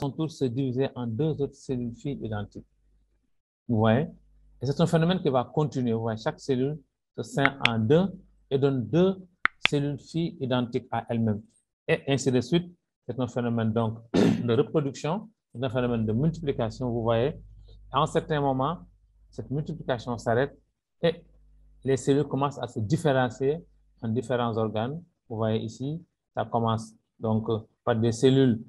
son tour se diviser en deux autres cellules filles identiques. Vous voyez? Et c'est un phénomène qui va continuer. Vous voyez, chaque cellule se scinde en deux et donne deux cellules filles identiques à elles-mêmes. Et ainsi de suite. C'est un phénomène donc de reproduction, c'est un phénomène de multiplication. Vous voyez, à un certain moment, cette multiplication s'arrête et les cellules commencent à se différencier en différents organes. Vous voyez ici, ça commence donc par des cellules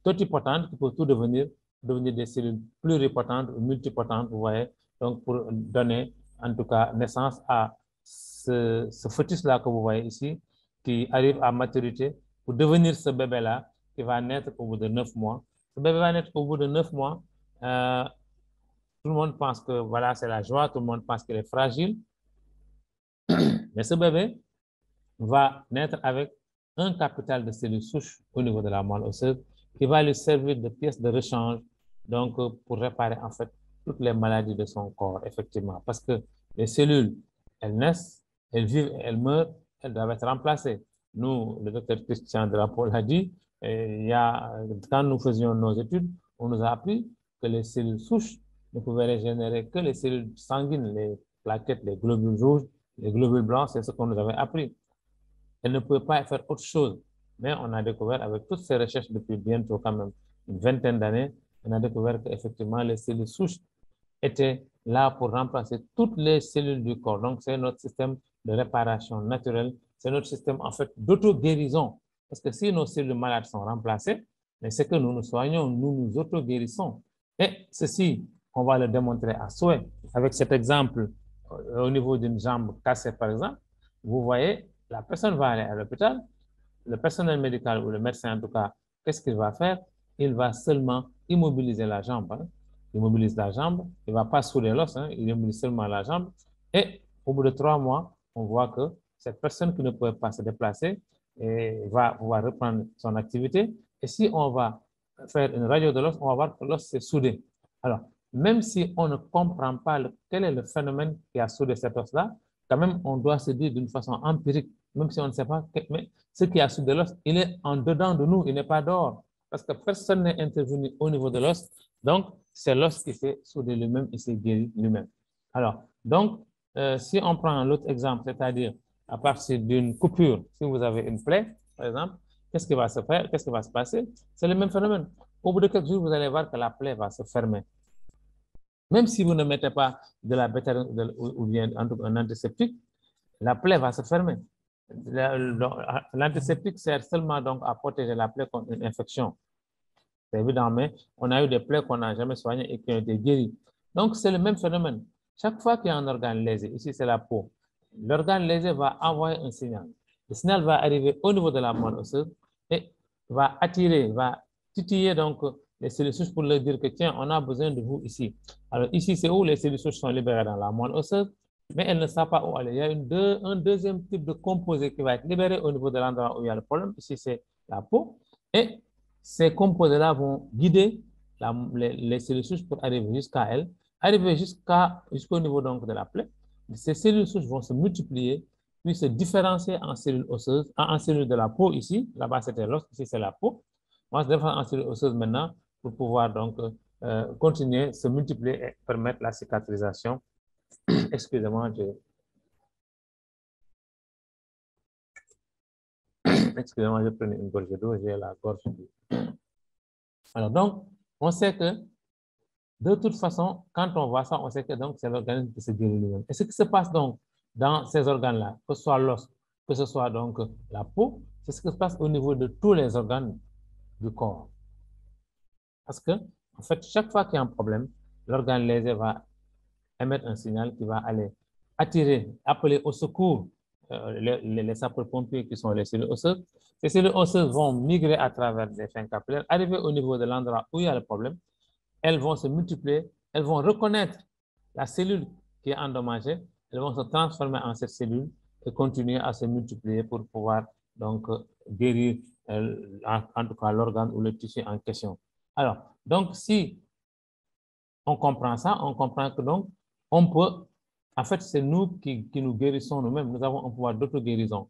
totipotentes qui peuvent tout devenir des cellules pluripotentes ou multipotentes, vous voyez, donc pour donner en tout cas naissance à ce fœtus-là que vous voyez ici, qui arrive à maturité pour devenir ce bébé-là qui va naître au bout de 9 mois. Ce bébé va naître au bout de 9 mois. Tout le monde pense que voilà, c'est la joie, tout le monde pense qu'il est fragile. Mais ce bébé va naître avec un capital de cellules souches au niveau de la moelle osseuse qui va lui servir de pièce de rechange, donc pour réparer en fait toutes les maladies de son corps, effectivement. Parce que les cellules, elles naissent, elles vivent, elles meurent, elles doivent être remplacées. Nous, le docteur Christian Drapeau l'a dit, quand nous faisions nos études, on nous a appris que les cellules souches ne pouvaient régénérer que les cellules sanguines, les plaquettes, les globules rouges, les globules blancs, c'est ce qu'on nous avait appris. Elle ne pouvait pas faire autre chose. Mais on a découvert, avec toutes ces recherches depuis bientôt quand même une vingtaine d'années, on a découvert qu'effectivement les cellules souches étaient là pour remplacer toutes les cellules du corps. Donc, c'est notre système de réparation naturelle, c'est notre système en fait d'auto-guérison. Parce que si nos cellules malades sont remplacées, c'est que nous nous soignons, nous nous auto-guérissons. Et ceci, on va le démontrer à souhait. Avec cet exemple, au niveau d'une jambe cassée par exemple, vous voyez, la personne va aller à l'hôpital, le personnel médical ou le médecin en tout cas, qu'est-ce qu'il va faire? Il va seulement immobiliser la jambe. Hein. Il immobilise la jambe, il ne va pas souder l'os, hein, il immobilise seulement la jambe. Et au bout de 3 mois, on voit que cette personne qui ne pouvait pas se déplacer va pouvoir reprendre son activité. Et si on va faire une radio de l'os, on va voir que l'os s'est soudé. Alors, même si on ne comprend pas quel est le phénomène qui a soudé cet os-là, quand même, on doit se dire d'une façon empirique, même si on ne sait pas, mais ce qui a soudé l'os, il est en dedans de nous, il n'est pas dehors, parce que personne n'est intervenu au niveau de l'os, donc c'est l'os qui s'est soudé lui-même, il s'est guéri lui-même. Alors, donc, si on prend l'autre exemple, c'est-à-dire à partir d'une coupure, si vous avez une plaie, par exemple, qu'est-ce qui va se faire, qu'est-ce qui va se passer? C'est le même phénomène. Au bout de quelques jours, vous allez voir que la plaie va se fermer. Même si vous ne mettez pas de la bétarine ou bien un antiseptique, la plaie va se fermer. L'antiseptique sert seulement donc à protéger la plaie contre une infection. C'est évident, mais on a eu des plaies qu'on n'a jamais soignées et qui ont été guéries. Donc, c'est le même phénomène. Chaque fois qu'il y a un organe lésé, ici c'est la peau, l'organe lésé va envoyer un signal. Le signal va arriver au niveau de la moelle osseuse et va attirer, va titiller donc les cellules souches pour leur dire que tiens, on a besoin de vous ici. Alors ici, c'est où les cellules souches sont libérées dans la moelle osseuse, mais elles ne savent pas où aller. Il y a un deuxième type de composé qui va être libéré au niveau de l'endroit où il y a le problème. Ici, c'est la peau. Et ces composés-là vont guider les cellules souches pour arriver jusqu'à elles, arriver jusqu'au niveau donc de la plaie. Ces cellules souches vont se multiplier, puis se différencier en cellules osseuses, en cellules de la peau ici. Là-bas, c'était l'os, ici, c'est la peau. On va se différencier en cellules osseuses maintenant pour pouvoir donc continuer, se multiplier et permettre la cicatrisation. Excusez-moi, excusez-moi, je prenais une gorgée d'eau, j'ai la gorge. Alors donc, on sait que de toute façon, quand on voit ça, on sait que donc c'est l'organisme qui se guérit lui-même. Et ce qui se passe donc dans ces organes-là, que ce soit l'os, que ce soit donc la peau, c'est ce qui se passe au niveau de tous les organes du corps. Parce que, en fait, chaque fois qu'il y a un problème, l'organe lésé va émettre un signal qui va aller attirer, appeler au secours les sapeurs-pompiers qui sont les cellules osseuses. Ces cellules osseuses vont migrer à travers les fins capillaires, arriver au niveau de l'endroit où il y a le problème. Elles vont se multiplier, elles vont reconnaître la cellule qui est endommagée, elles vont se transformer en cette cellule et continuer à se multiplier pour pouvoir donc guérir en tout cas l'organe ou le tissu en question. Alors, donc si on comprend ça, on comprend que donc on peut, en fait c'est nous qui nous guérissons nous-mêmes, nous avons un pouvoir d'auto-guérison.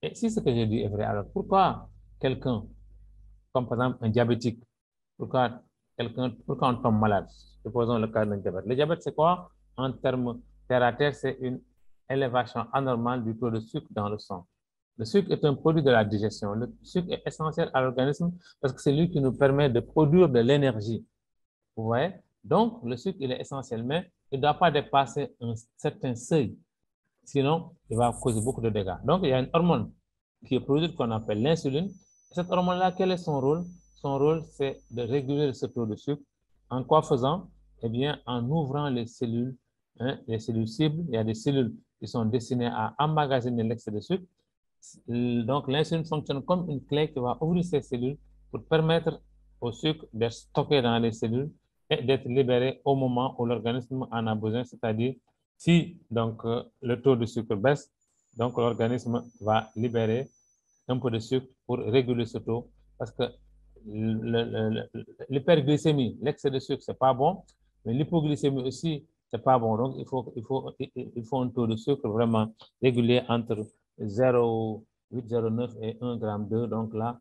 Et si ce que je dis est vrai, alors pourquoi quelqu'un comme par exemple un diabétique. Pourquoi on tombe malade? Supposons le cas d'un diabète. Le diabète, c'est quoi? En termes terre à terre, c'est une élévation anormale du taux de sucre dans le sang. Le sucre est un produit de la digestion. Le sucre est essentiel à l'organisme parce que c'est lui qui nous permet de produire de l'énergie. Vous voyez? Donc, le sucre, il est essentiel, mais il ne doit pas dépasser un certain seuil. Sinon, il va causer beaucoup de dégâts. Donc, il y a une hormone qui est produite qu'on appelle l'insuline. Cette hormone-là, quel est son rôle? Son rôle, c'est de réguler ce taux de sucre. En quoi faisant? Eh bien, en ouvrant les cellules cibles. Il y a des cellules qui sont destinées à emmagasiner l'excès de sucre. Donc, l'insuline fonctionne comme une clé qui va ouvrir ces cellules pour permettre au sucre d'être stocké dans les cellules et d'être libéré au moment où l'organisme en a besoin, c'est-à-dire si donc, le taux de sucre baisse, donc l'organisme va libérer un peu de sucre pour réguler ce taux parce que l'hyperglycémie, l'excès de sucre, c'est pas bon, mais l'hypoglycémie aussi, c'est pas bon. Donc, il faut un taux de sucre vraiment régulier entre 0,8, 0,9 et 1 gramme 2. Donc là,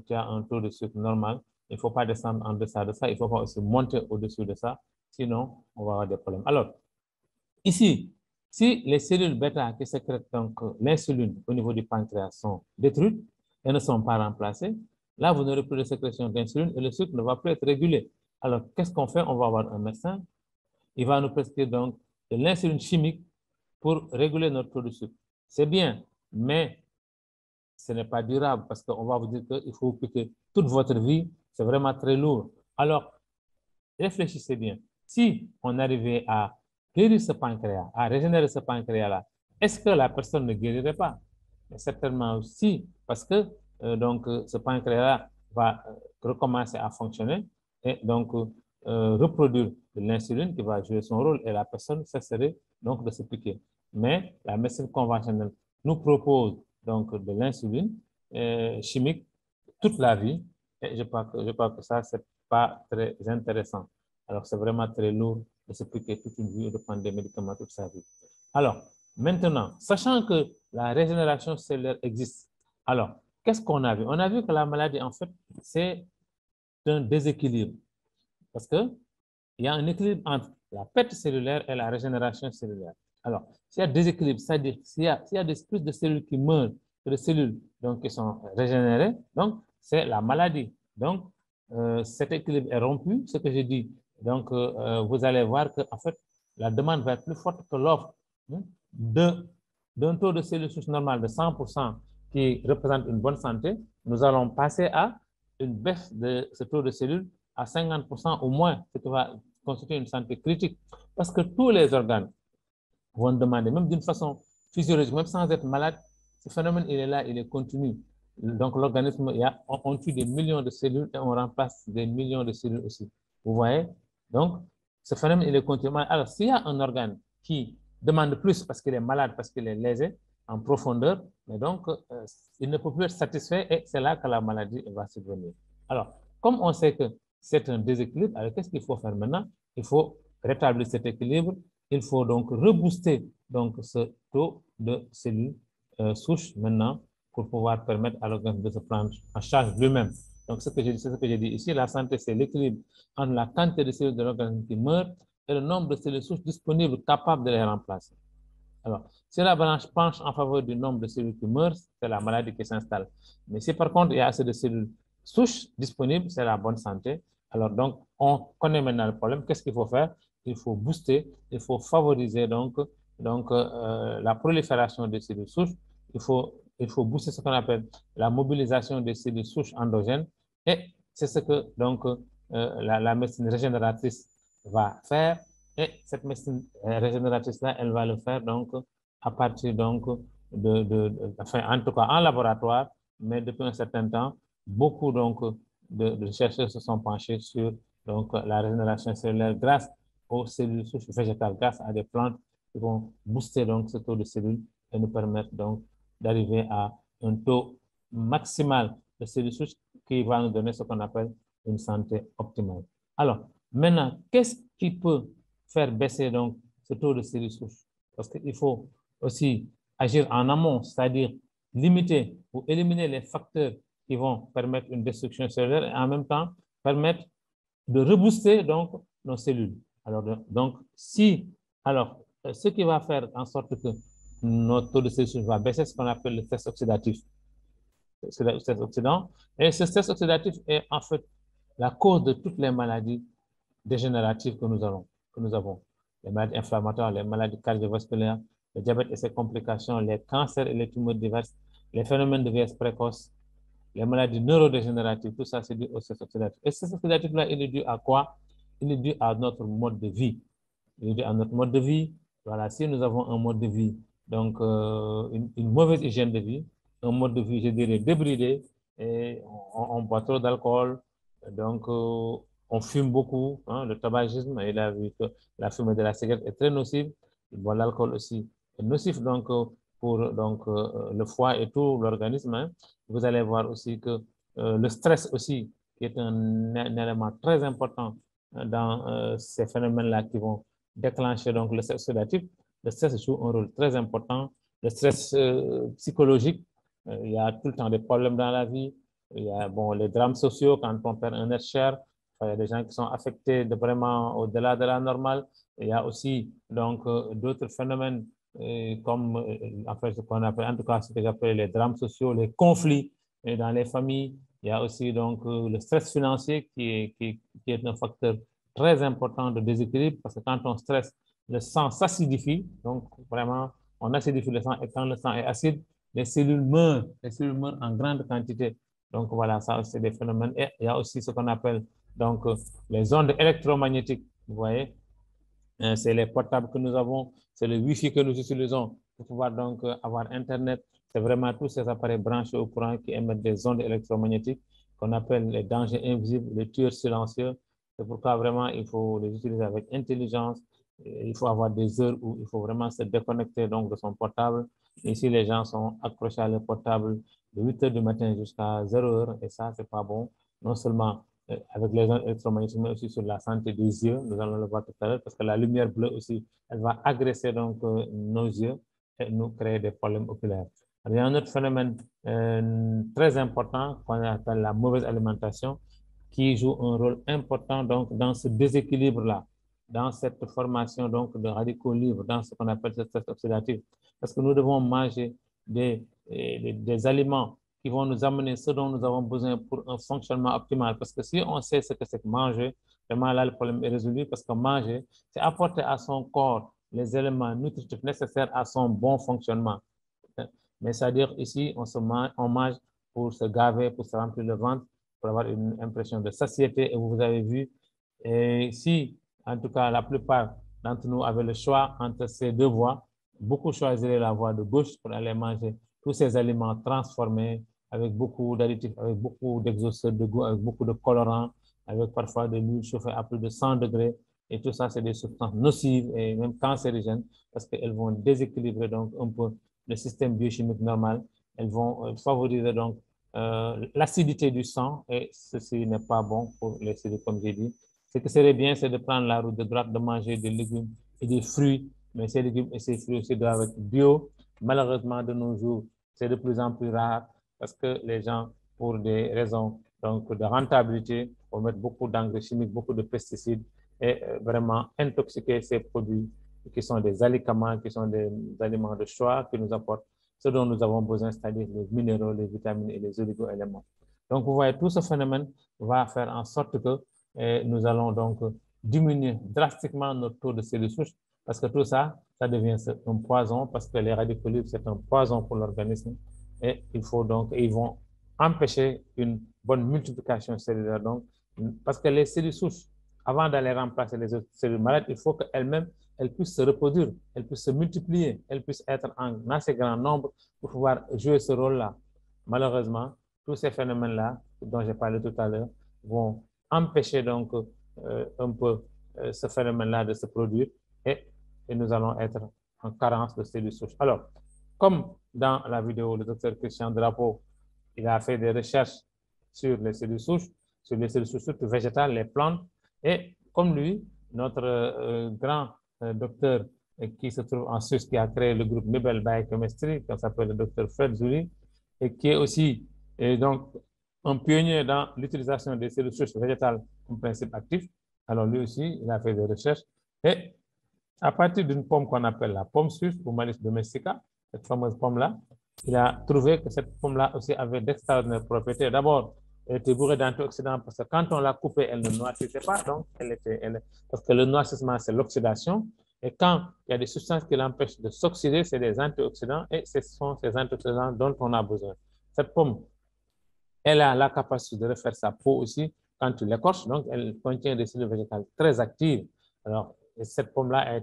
tu as un taux de sucre normal. Il ne faut pas descendre en deçà de ça. Il ne faut pas aussi monter au-dessus de ça. Sinon, on va avoir des problèmes. Alors, ici, si les cellules bêta qui sécrètent donc l'insuline au niveau du pancréas sont détruites et ne sont pas remplacées, là, vous n'aurez plus de sécrétion d'insuline et le sucre ne va plus être régulé. Alors, qu'est-ce qu'on fait? On va avoir un médecin. Il va nous prescrire donc de l'insuline chimique pour réguler notre taux de sucre. C'est bien, mais ce n'est pas durable parce qu'on va vous dire qu'il faut piquer toute votre vie. C'est vraiment très lourd. Alors, réfléchissez bien. Si on arrivait à guérir ce pancréas, à régénérer ce pancréas-là, est-ce que la personne ne guérirait pas? Mais certainement aussi, parce que ce pancréas-là va recommencer à fonctionner et donc reproduire de l'insuline qui va jouer son rôle et la personne cesserait donc de se piquer. Mais la médecine conventionnelle nous propose donc de l'insuline chimique toute la vie et je crois que ça, c'est pas très intéressant. Alors, c'est vraiment très lourd de se piquer toute une vie ou de prendre des médicaments toute sa vie. Alors, maintenant, sachant que la régénération cellulaire existe, alors, qu'est-ce qu'on a vu? On a vu que la maladie, en fait, c'est un déséquilibre. Parce qu'il y a un équilibre entre la perte cellulaire et la régénération cellulaire. Alors, s'il y a déséquilibre, c'est-à-dire s'il y a plus de cellules qui meurent que de cellules donc, qui sont régénérées, donc c'est la maladie. Donc, cet équilibre est rompu, ce que je dis. Donc, vous allez voir que en fait, la demande va être plus forte que l'offre d'un taux de cellules souches normales de 100% qui représente une bonne santé. Nous allons passer à une baisse de ce taux de cellules à 50% au moins, ce qui va constituer une santé critique. Parce que tous les organes vont demander, même d'une façon physiologique, même sans être malade, ce phénomène, il est là, il est continu. Donc, l'organisme, on tue des millions de cellules et on remplace des millions de cellules aussi. Vous voyez? Donc, ce phénomène, il est continu. Alors, s'il y a un organe qui demande plus parce qu'il est malade, parce qu'il est lésé en profondeur, mais donc, il ne peut plus être satisfait et c'est là que la maladie va survenir. Alors, comme on sait que c'est un déséquilibre, alors qu'est-ce qu'il faut faire maintenant? Il faut rétablir cet équilibre. Il faut donc rebooster donc, ce taux de cellules souches maintenant pour pouvoir permettre à l'organisme de se prendre en charge lui-même. Donc, c'est ce que j'ai dit ici. La santé, c'est l'équilibre entre la quantité de cellules de l'organisme qui meurent et le nombre de cellules souches disponibles capables de les remplacer. Alors, si la balance penche en faveur du nombre de cellules qui meurent, c'est la maladie qui s'installe. Mais si par contre, il y a assez de cellules souches disponibles, c'est la bonne santé. Alors, donc, on connaît maintenant le problème. Qu'est-ce qu'il faut faire? Il faut booster, il faut favoriser donc la prolifération des cellules souches. Il faut booster ce qu'on appelle la mobilisation des cellules souches endogènes. Et c'est ce que donc la médecine régénératrice va faire. Et cette médecine régénératrice-là, elle va le faire donc à partir donc enfin, en tout cas en laboratoire, mais depuis un certain temps, beaucoup donc de chercheurs se sont penchés sur donc la régénération cellulaire grâce aux cellules souches végétales, grâce à des plantes qui vont booster donc ce taux de cellules et nous permettre donc d'arriver à un taux maximal de cellules souches qui va nous donner ce qu'on appelle une santé optimale. Alors, maintenant, qu'est-ce qui peut faire baisser donc ce taux de cellules souches? Parce qu'il faut aussi agir en amont, c'est-à-dire limiter ou éliminer les facteurs qui vont permettre une destruction cellulaire et en même temps permettre de rebooster donc nos cellules. Alors, donc, ce qui va faire en sorte que notre taux de cellules va baisser, c'est ce qu'on appelle le stress oxydatif. Le stress oxydant. Et ce stress oxydatif est en fait la cause de toutes les maladies dégénératives que nous avons. Les maladies inflammatoires, les maladies cardiovasculaires, le diabète et ses complications, les cancers et les tumeurs diverses, les phénomènes de vieillesse précoce, les maladies neurodégénératives, tout ça, c'est dû au stress oxydatif. Et ce stress oxydatif-là, il est dû à quoi? Il est dû à notre mode de vie. Il est dû à notre mode de vie. Voilà, si nous avons un mode de vie, donc une mauvaise hygiène de vie, un mode de vie, je dirais, débridé, et on boit trop d'alcool, donc on fume beaucoup, hein, le tabagisme, il a vu que la fumée de la cigarette est très nocive, bon, l'alcool aussi est nocif donc, pour le foie et tout l'organisme. Hein. Vous allez voir aussi que le stress aussi, qui est un élément très important dans ces phénomènes-là qui vont déclencher donc le stress oxydatif. Le stress joue un rôle très important. Le stress psychologique, il y a tout le temps des problèmes dans la vie. Il y a bon, les drames sociaux quand on perd un être cher. Il y a des gens qui sont affectés de vraiment au-delà de la normale. Il y a aussi donc d'autres phénomènes comme en fait, ce qu'on appelle, en tout cas ce que j'appelle les drames sociaux, les conflits dans les familles. Il y a aussi donc le stress financier qui est un facteur très important de déséquilibre parce que quand on stresse, le sang s'acidifie. Donc, vraiment, on acidifie le sang et quand le sang est acide, les cellules meurent en grande quantité. Donc, voilà, ça, c'est des phénomènes. Et il y a aussi ce qu'on appelle donc les ondes électromagnétiques. Vous voyez, c'est les portables que nous avons, c'est le Wi-Fi que nous utilisons pour pouvoir donc avoir Internet. C'est vraiment tous ces appareils branchés au courant qui émettent des ondes électromagnétiques qu'on appelle les dangers invisibles, les tueurs silencieux. C'est pourquoi vraiment il faut les utiliser avec intelligence. Il faut avoir des heures où il faut vraiment se déconnecter donc de son portable. Ici, les gens sont accrochés à leur portable de 8 heures du matin jusqu'à 0 heure et ça, c'est pas bon. Non seulement avec les ondes électromagnétiques, mais aussi sur la santé des yeux. Nous allons le voir tout à l'heure parce que la lumière bleue aussi, elle va agresser donc nos yeux et nous créer des problèmes oculaires. Il y a un autre phénomène très important qu'on appelle la mauvaise alimentation qui joue un rôle important donc dans ce déséquilibre-là, dans cette formation donc de radicaux libres, dans ce qu'on appelle ce stress oxydatif. Parce que nous devons manger des aliments qui vont nous amener ce dont nous avons besoin pour un fonctionnement optimal. Parce que si on sait ce que c'est que manger, vraiment là, le problème est résolu parce que manger, c'est apporter à son corps les éléments nutritifs nécessaires à son bon fonctionnement. Mais c'est-à-dire ici, on mange pour se gaver, pour se remplir le ventre, pour avoir une impression de satiété. Et vous avez vu, et si, en tout cas, la plupart d'entre nous avaient le choix entre ces deux voies, beaucoup choisiraient la voie de gauche pour aller manger tous ces aliments transformés avec beaucoup d'additifs, avec beaucoup d'exhausteurs de goût, avec beaucoup de colorants, avec parfois de l'huile chauffée à plus de 100 degrés. Et tout ça, c'est des substances nocives et même cancérigènes parce qu'elles vont déséquilibrer donc un peu le système biochimique normal. Elles vont favoriser donc l'acidité du sang et ceci n'est pas bon pour les cellules, comme j'ai dit. Ce qui serait bien, c'est de prendre la route de droite, de manger des légumes et des fruits, mais ces légumes et ces fruits aussi doivent être bio. Malheureusement, de nos jours, c'est de plus en plus rare parce que les gens, pour des raisons donc, de rentabilité, vont mettre beaucoup d'engrais chimiques, beaucoup de pesticides et vraiment intoxiquer ces produits qui sont des alicaments, qui sont des aliments de choix qui nous apportent ce dont nous avons besoin, c'est-à-dire les minéraux, les vitamines et les oligo-éléments. Donc, vous voyez, tout ce phénomène va faire en sorte que nous allons donc diminuer drastiquement notre taux de cellules souches parce que tout ça, ça devient un poison parce que les radicaux libres, c'est un poison pour l'organisme et il faut donc, ils vont empêcher une bonne multiplication cellulaire. Donc, parce que les cellules souches, avant d'aller remplacer les autres cellules malades, il faut qu'elles-mêmes elles puissent se reproduire, elles puissent se multiplier, elles puissent être en assez grand nombre pour pouvoir jouer ce rôle-là. Malheureusement, tous ces phénomènes-là, dont j'ai parlé tout à l'heure, vont empêcher donc un peu ce phénomène-là de se produire et nous allons être en carence de cellules souches. Alors, comme dans la vidéo, le docteur Christian Drapeau, il a fait des recherches sur les cellules souches, surtout végétales, les plantes, et comme lui, notre grand docteur qui se trouve en Suisse, qui a créé le groupe Nobel Biochemistry, qui s'appelle le docteur Fred Zuli, et qui est aussi donc un pionnier dans l'utilisation des cellules souches végétales comme principe actif. Alors lui aussi, il a fait des recherches. Et à partir d'une pomme qu'on appelle la pomme suisse ou Malis domestica, cette fameuse pomme-là, il a trouvé que cette pomme-là aussi avait d'extraordinaires propriétés. D'abord, elle était bourrée d'antioxydants parce que quand on l'a coupée, elle ne noircissait pas. Donc, parce que le noircissement, c'est l'oxydation. Et quand il y a des substances qui l'empêchent de s'oxyder, c'est des antioxydants et ce sont ces antioxydants dont on a besoin. Cette pomme, elle a la capacité de refaire sa peau aussi quand tu l'écorches. Donc, elle contient des cellules végétales très actives. Alors, cette pomme-là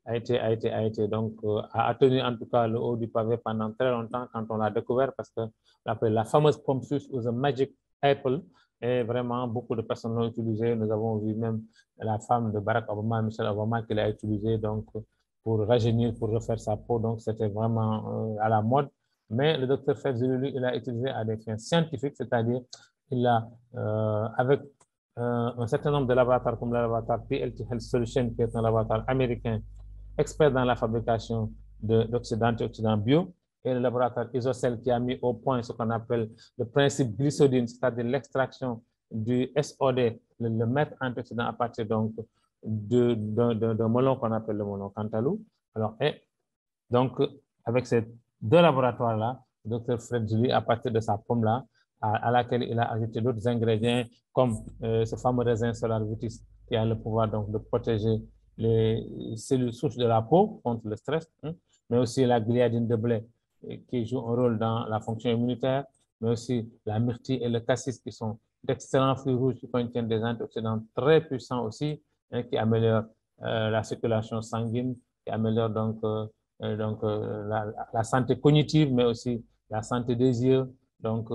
a tenu en tout cas le haut du pavé pendant très longtemps quand on l'a découvert parce que la fameuse pomme suisse ou the magic apple, et vraiment beaucoup de personnes l'ont utilisé. Nous avons vu même la femme de Barack Obama, Michelle Obama, qui l'a utilisé donc pour rajeunir, pour refaire sa peau. Donc, c'était vraiment à la mode. Mais le docteur Fedzululi, il a utilisé à des fins scientifiques, c'est-à-dire il a, avec un certain nombre de laboratoires comme le laboratoire PLT Health Solutions, qui est un laboratoire américain expert dans la fabrication d'antioxydants bio, et le laboratoire Isocell qui a mis au point ce qu'on appelle le principe glycodine, c'est-à-dire l'extraction du SOD, le maître antioxydant à partir donc d'un melon qu'on appelle le melon cantalou. Alors, et donc, avec ces deux laboratoires-là, le docteur Fred Julie, à partir de sa pomme-là, à laquelle il a ajouté d'autres ingrédients comme ce fameux raisin Solar Vitis qui a le pouvoir donc de protéger les cellules souches de la peau contre le stress, mais aussi la gliadine de blé qui joue un rôle dans la fonction immunitaire, mais aussi la myrtille et le cassis qui sont d'excellents fruits rouges qui contiennent des antioxydants très puissants aussi, qui améliorent la circulation sanguine, qui améliorent donc la santé cognitive, mais aussi la santé des yeux, donc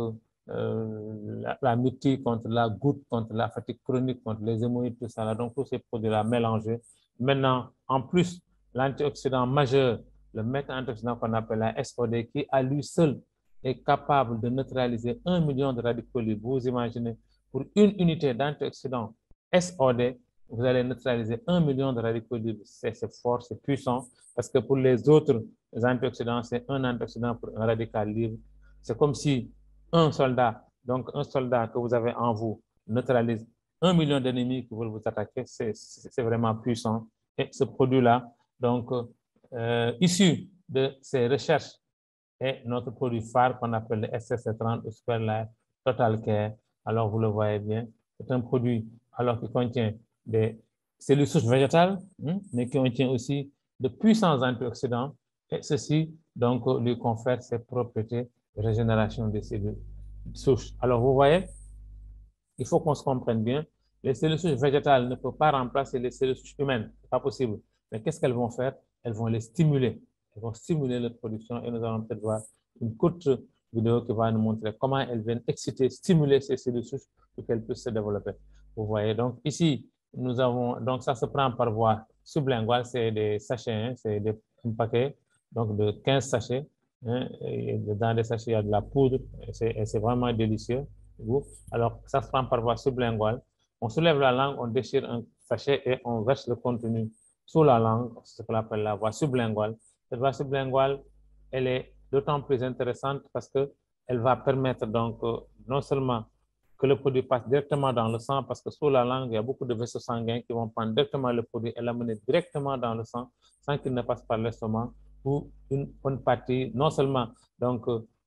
la myrtille contre la goutte, contre la fatigue chronique, contre les hémorroïdes, tout ça. Là. Donc, tous ces produits-là mélangés. Maintenant, en plus, l'antioxydant majeur, le méta-antioxydant qu'on appelle la SOD, qui à lui seul est capable de neutraliser 1 million de radicaux libres. Vous imaginez, pour une unité d'antioxydant SOD, vous allez neutraliser 1 million de radicaux libres. C'est fort, c'est puissant, parce que pour les autres antioxydants, c'est un antioxydant pour un radical libre. C'est comme si un soldat que vous avez en vous, neutralise 1 million d'ennemis qui veulent vous attaquer. C'est vraiment puissant. Et ce produit-là, donc, issu de ces recherches, est notre produit phare qu'on appelle le SSC30 ou Superlife Total Care. Alors, vous le voyez bien, c'est un produit alors qui contient des cellules souches végétales, mais qui contient aussi de puissants antioxydants. Et ceci, donc, lui confère ses propriétés de régénération des cellules souches. Alors, vous voyez, il faut qu'on se comprenne bien. Les cellules souches végétales ne peuvent pas remplacer les cellules souches humaines. Ce n'est pas possible. Mais qu'est-ce qu'elles vont faire? Elles vont les stimuler. Elles vont stimuler leur production et nous allons peut-être voir une courte vidéo qui va nous montrer comment elles viennent exciter, stimuler ces cellules souches pour qu'elles puissent se développer. Vous voyez, donc ici, nous avons, donc ça se prend par voie sublinguale, c'est des sachets, c'est un paquet donc de 15 sachets. Et dans les sachets, il y a de la poudre et c'est vraiment délicieux. Alors, ça se prend par voie sublinguale. On soulève la langue, on déchire un sachet et on verse le contenu sous la langue, ce qu'on appelle la voie sublinguale. Cette voie sublinguale, elle est d'autant plus intéressante parce qu'elle va permettre donc non seulement que le produit passe directement dans le sang, parce que sous la langue, il y a beaucoup de vaisseaux sanguins qui vont prendre directement le produit et l'amener directement dans le sang sans qu'il ne passe par l'estomac, ou une bonne partie, non seulement donc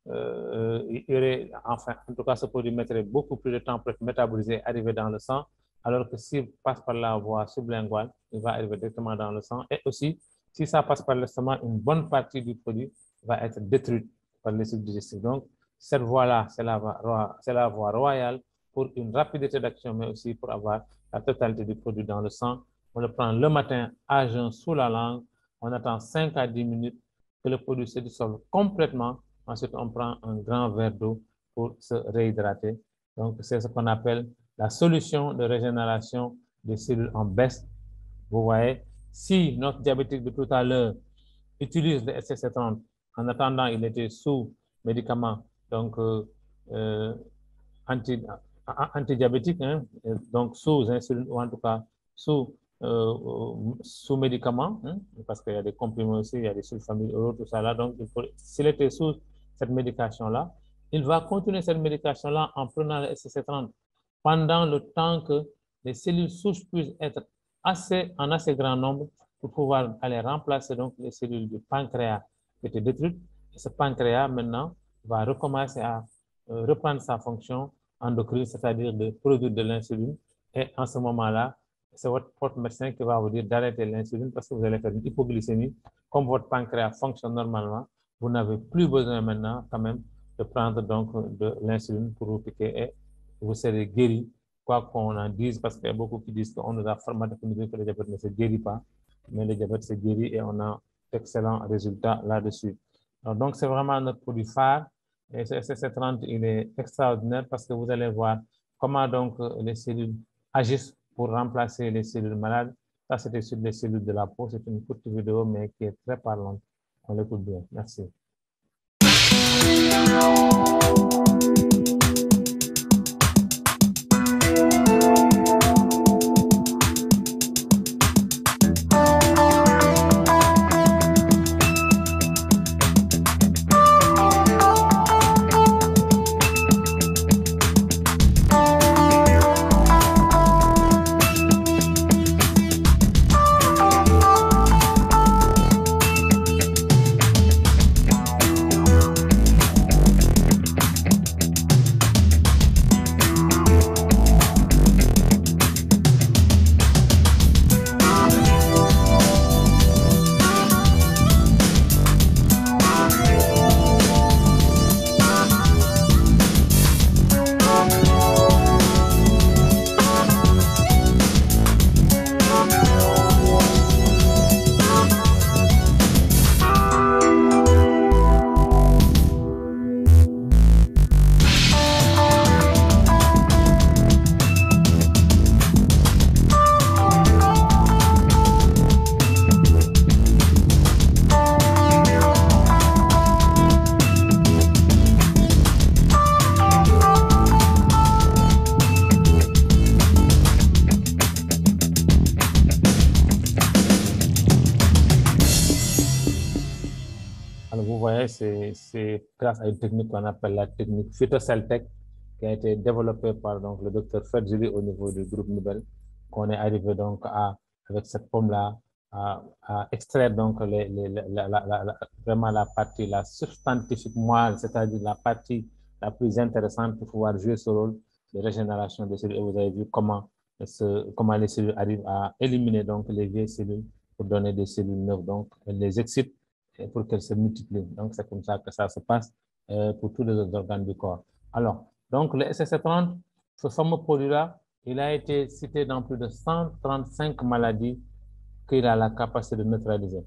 il y aurait, enfin, en tout cas, ce produit mettrait beaucoup plus de temps pour être métabolisé, arriver dans le sang, alors que s'il passe par la voie sublinguale, il va arriver directement dans le sang. Et aussi, si ça passe par l'estomac, une bonne partie du produit va être détruite par les sucs digestifs. Donc, cette voie-là, c'est la voie royale pour une rapidité d'action, mais aussi pour avoir la totalité du produit dans le sang. On le prend le matin à jeun sous la langue. On attend 5 à 10 minutes que le produit se dissolve complètement. Ensuite, on prend un grand verre d'eau pour se réhydrater. Donc, c'est ce qu'on appelle la solution de régénération des cellules en baisse. Vous voyez, si notre diabétique de tout à l'heure utilise le SSC30, en attendant, il était sous médicaments, donc antidiabétique, donc sous insuline ou en tout cas sous médicaments, parce qu'il y a des comprimés aussi, il y a des sulfamides, tout ça là. Donc, s'il était sous cette médication-là, il va continuer cette médication-là en prenant le SCC30 pendant le temps que les cellules souches puissent être en assez grand nombre pour pouvoir aller remplacer donc les cellules du pancréas qui étaient détruites. Et ce pancréas, maintenant, va recommencer à reprendre sa fonction endocrine, c'est-à-dire de produire de l'insuline. Et en ce moment-là, c'est votre médecin qui va vous dire d'arrêter l'insuline parce que vous allez faire une hypoglycémie. Comme votre pancréas fonctionne normalement, vous n'avez plus besoin maintenant quand même de prendre donc de l'insuline pour vous piquer et vous serez guéri, quoi qu'on en dise, parce qu'il y a beaucoup qui disent qu'on nous a formaté pour nous dire que le diabète ne se guérit pas, mais le diabète se guérit et on a d'excellents résultats là-dessus. Donc, c'est vraiment notre produit phare. Et ce SCC30, il est extraordinaire parce que vous allez voir comment donc les cellules agissent pour remplacer les cellules malades. Ça, c'était sur les cellules de la peau. C'est une courte vidéo, mais qui est très parlante. On l'écoute bien. Merci. Vous voyez, c'est grâce à une technique qu'on appelle la technique PhytoCellTech qui a été développée par donc, le docteur Ferjili au niveau du groupe Nibel, qu'on est arrivé donc avec cette pomme-là à extraire donc vraiment la partie, la substantifique moelle, c'est-à-dire la partie la plus intéressante pour pouvoir jouer ce rôle de régénération des cellules. Et vous avez vu comment les cellules arrivent à éliminer donc les vieilles cellules pour donner des cellules neuves. Donc, elles les excitent pour qu'elles se multiplient. Donc, c'est comme ça que ça se passe pour tous les autres organes du corps. Alors, donc, le SCC30, ce fameux produit-là, il a été cité dans plus de 135 maladies qu'il a la capacité de neutraliser.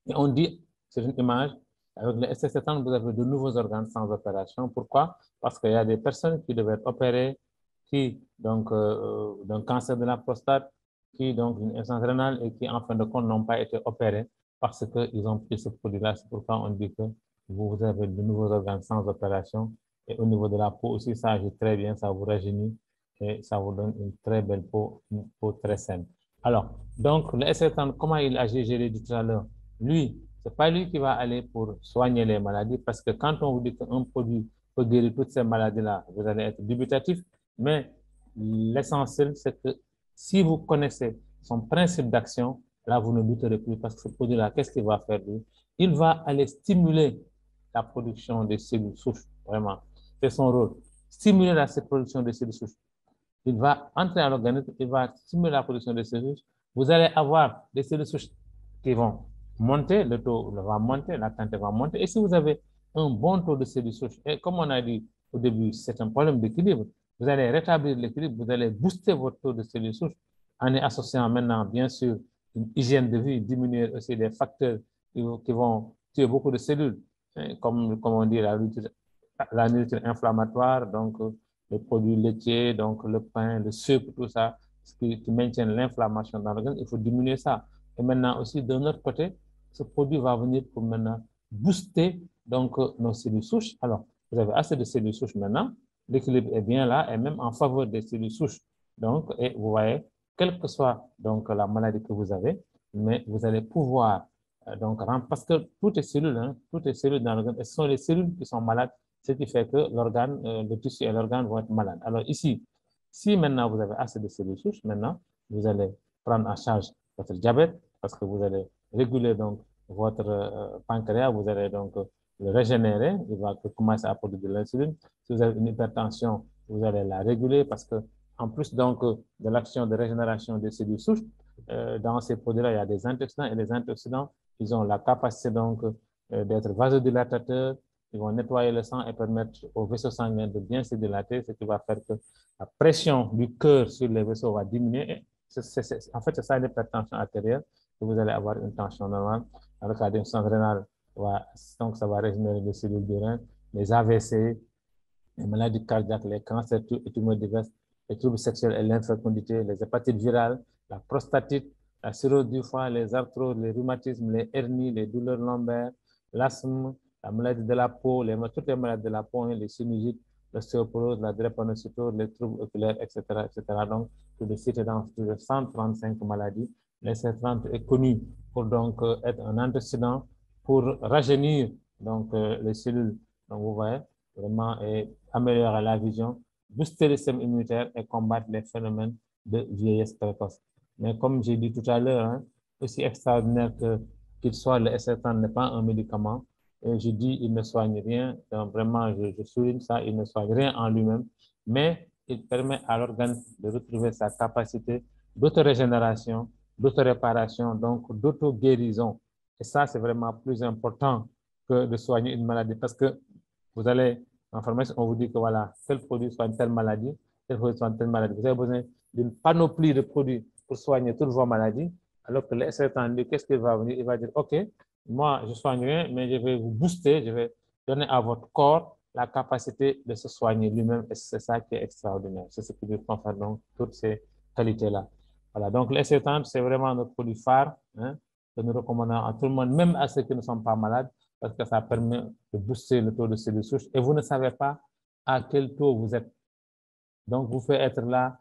Et on dit, c'est une image, avec le SCC30, vous avez de nouveaux organes sans opération. Pourquoi? Parce qu'il y a des personnes qui devaient être opérées, qui, donc, d'un cancer de la prostate, qui, donc, d'une insuffisance rénale et qui, en fin de compte, n'ont pas été opérées parce qu'ils ont pris ce produit-là. C'est pourquoi on dit que vous avez de nouveaux organes sans opération. Et au niveau de la peau aussi, ça agit très bien, ça vous rajeunit et ça vous donne une très belle peau, une peau très saine. Alors, donc, le SCC30, comment il agit, je l'ai dit tout à l'heure. Lui, ce n'est pas lui qui va aller pour soigner les maladies, parce que quand on vous dit qu'un produit peut guérir toutes ces maladies-là, vous allez être dubitatif, mais l'essentiel, c'est que si vous connaissez son principe d'action, là, vous ne douterez plus, parce que ce produit-là, qu'est-ce qu'il va faire lui? Il va aller stimuler la production des cellules souches, vraiment. C'est son rôle. Stimuler la production des cellules souches. Il va entrer dans l'organisme, il va stimuler la production des cellules souches. Vous allez avoir des cellules souches qui vont monter, le taux va monter, la quantité va monter. Et si vous avez un bon taux de cellules souches, et comme on a dit au début, c'est un problème d'équilibre, vous allez rétablir l'équilibre, vous allez booster votre taux de cellules souches en y associant maintenant, bien sûr, une hygiène de vie, diminuer aussi des facteurs qui vont tuer beaucoup de cellules, comme on dit, la nourriture inflammatoire, donc les produits laitiers, donc le pain, le sucre, tout ça, qui maintiennent l'inflammation dans l'organisme. Il faut diminuer ça. Et maintenant aussi, de notre côté, ce produit va venir pour maintenant booster donc nos cellules souches. Alors, vous avez assez de cellules souches maintenant, l'équilibre est bien là et même en faveur des cellules souches. Donc, et vous voyez, quelle que soit donc la maladie que vous avez, mais vous allez pouvoir donc parce que toutes les cellules dans l'organisme, ce sont les cellules qui sont malades ce qui fait que l'organe, le tissu et l'organe vont être malades. Alors ici, si maintenant vous avez assez de cellules souches, maintenant, vous allez prendre en charge votre diabète parce que vous allez réguler donc votre pancréas, vous allez donc le régénérer, il va commencer à produire de l'insuline. Si vous avez une hypertension, vous allez la réguler parce que en plus donc de l'action de régénération des cellules souches, dans ces produits-là, il y a des antioxydants et les antioxydants, ils ont la capacité donc d'être vasodilatateurs, ils vont nettoyer le sang et permettre aux vaisseaux sanguins de bien se dilater, ce qui va faire que la pression du cœur sur les vaisseaux va diminuer. En fait, c'est ça l'hypertension artérielle, que vous allez avoir une tension normale. Dans le cas d'une insuffisance rénale, donc ça va régénérer les cellules du rein, les AVC, les maladies cardiaques, les cancers, les tumeurs diverses, les troubles sexuels et l'infécondité, les hépatites virales, la prostatite, la cirrhose du foie, les arthroses, les rhumatismes, les hernies, les douleurs lombaires, l'asthme, la maladie de la peau, toutes les maladies de la peau, les sinusites, l'ostéoporose, la drépanocytose, les troubles oculaires, etc., etc. Donc, tout le site est dans plus de 135 maladies. L'SC30 est connu pour donc être un antécédent pour rajeunir donc les cellules. Donc, vous voyez, vraiment, et améliorer la vision, booster le système immunitaire et combattre les phénomènes de vieillesse précoce. Mais comme j'ai dit tout à l'heure, hein, aussi extraordinaire qu'il soit, le SC30 n'est pas un médicament. Et je dis, il ne soigne rien. Donc, vraiment, je souligne ça, il ne soigne rien en lui-même, mais il permet à l'organe de retrouver sa capacité d'autorégénération, d'autoréparation, donc d'auto-guérison. Et ça, c'est vraiment plus important que de soigner une maladie parce que vous allez en pharmacie, on vous dit que voilà, tel produit soigne telle maladie, tel produit soigne telle maladie. Vous avez besoin d'une panoplie de produits pour soigner toutes vos maladies, alors que le SC30, qu'est-ce qu'il va venir? Il va dire, OK, moi, je soigne rien, mais je vais vous booster, je vais donner à votre corps la capacité de se soigner lui-même. Et c'est ça qui est extraordinaire. C'est ce qui lui confère donc toutes ces qualités-là. Voilà, donc le SC30, c'est vraiment notre produit phare, hein, que nous recommandons à tout le monde, même à ceux qui ne sont pas malades, parce que ça permet de booster le taux de cellules souches et vous ne savez pas à quel taux vous êtes. Donc, vous pouvez être là,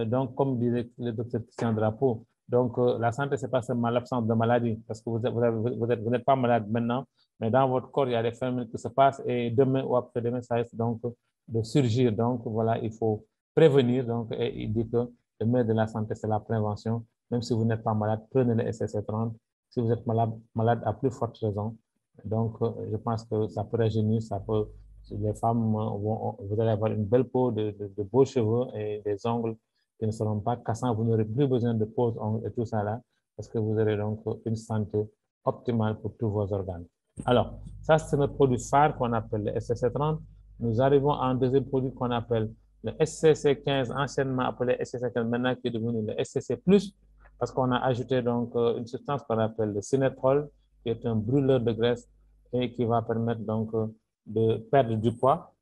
donc, comme disait le docteur Christian Drapeau, donc la santé, ce n'est pas seulement l'absence de maladie, parce que vous n'êtes pas malade maintenant, mais dans votre corps, il y a des phénomènes qui se passent et demain ou après-demain, ça risque donc de surgir. Donc, voilà, il faut prévenir. Donc, et il dit que le meilleur de la santé, c'est la prévention. Même si vous n'êtes pas malade, prenez le SSC30. Si vous êtes malade à plus forte raison. Donc, je pense que ça peut rajeunir, ça peut les femmes, vous allez avoir une belle peau, de beaux cheveux et des ongles qui ne seront pas cassants. Vous n'aurez plus besoin de pose ongles et tout ça là, parce que vous aurez donc une santé optimale pour tous vos organes. Alors, ça, c'est notre produit phare qu'on appelle le SCC30. Nous arrivons à un deuxième produit qu'on appelle le SCC15, anciennement appelé SCC15, maintenant qui est devenu le SCC+, parce qu'on a ajouté donc une substance qu'on appelle le cinétrol, qui est un brûleur de graisse et qui va permettre donc de perdre du poids.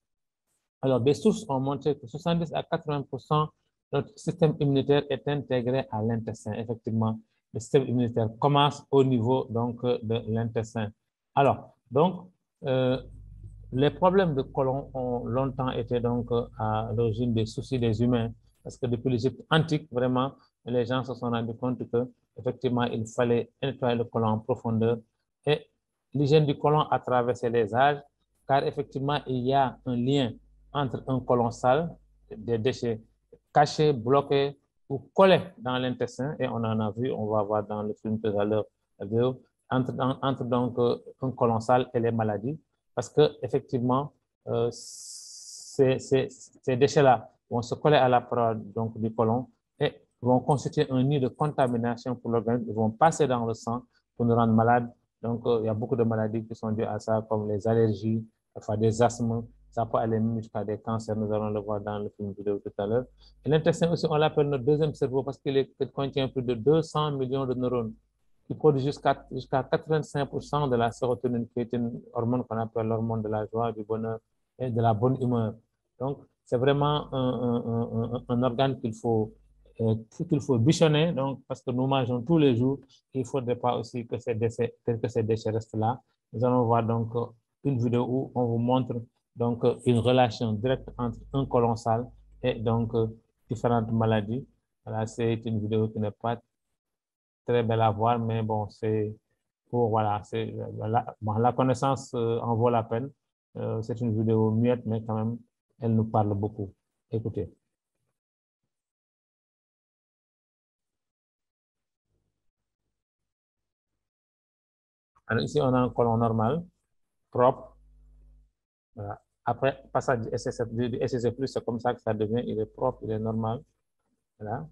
Alors, des sources ont montré que 70 à 80% de notre système immunitaire est intégré à l'intestin. Effectivement, le système immunitaire commence au niveau donc, de l'intestin. Alors, donc, les problèmes de côlon ont longtemps été donc à l'origine des soucis des humains, parce que depuis l'Égypte antique, vraiment, les gens se sont rendus compte que effectivement, il fallait nettoyer le côlon en profondeur. Et l'hygiène du côlon a traversé les âges, car effectivement, il y a un lien entre un côlon sale, des déchets cachés, bloqués ou collés dans l'intestin, et on en a vu, on va voir dans le film tout à l'heure, entre donc un côlon sale et les maladies. Parce que effectivement, ces déchets-là vont se coller à la paroi donc, du côlon et vont constituer un nid de contamination pour l'organisme. Ils vont passer dans le sang pour nous rendre malades. Donc, il y a beaucoup de maladies qui sont dues à ça, comme les allergies, enfin des asthmes. Ça peut aller jusqu'à des cancers. Nous allons le voir dans le film vidéo tout à l'heure. Et l'intestin aussi, on l'appelle notre deuxième cerveau parce qu'il contient plus de 200 millions de neurones qui produit jusqu'à 85% de la sérotonine, qui est une hormone qu'on appelle l'hormone de la joie, du bonheur et de la bonne humeur. Donc, c'est vraiment un organe qu'il faut bichonner, donc, parce que nous mangeons tous les jours. Il ne faudrait pas aussi que ces déchets restent là. Nous allons voir donc une vidéo où on vous montre donc une relation directe entre un côlon sale et donc différentes maladies. Voilà, c'est une vidéo qui n'est pas très belle à voir, mais bon, c'est pour, voilà, la connaissance en vaut la peine. C'est une vidéo muette, mais quand même, elle nous parle beaucoup. Écoutez. Alors ici, on a un colon normal, propre. Voilà. Après, passage du SSC+, c'est comme ça que ça devient, il est propre, il est normal. Voilà.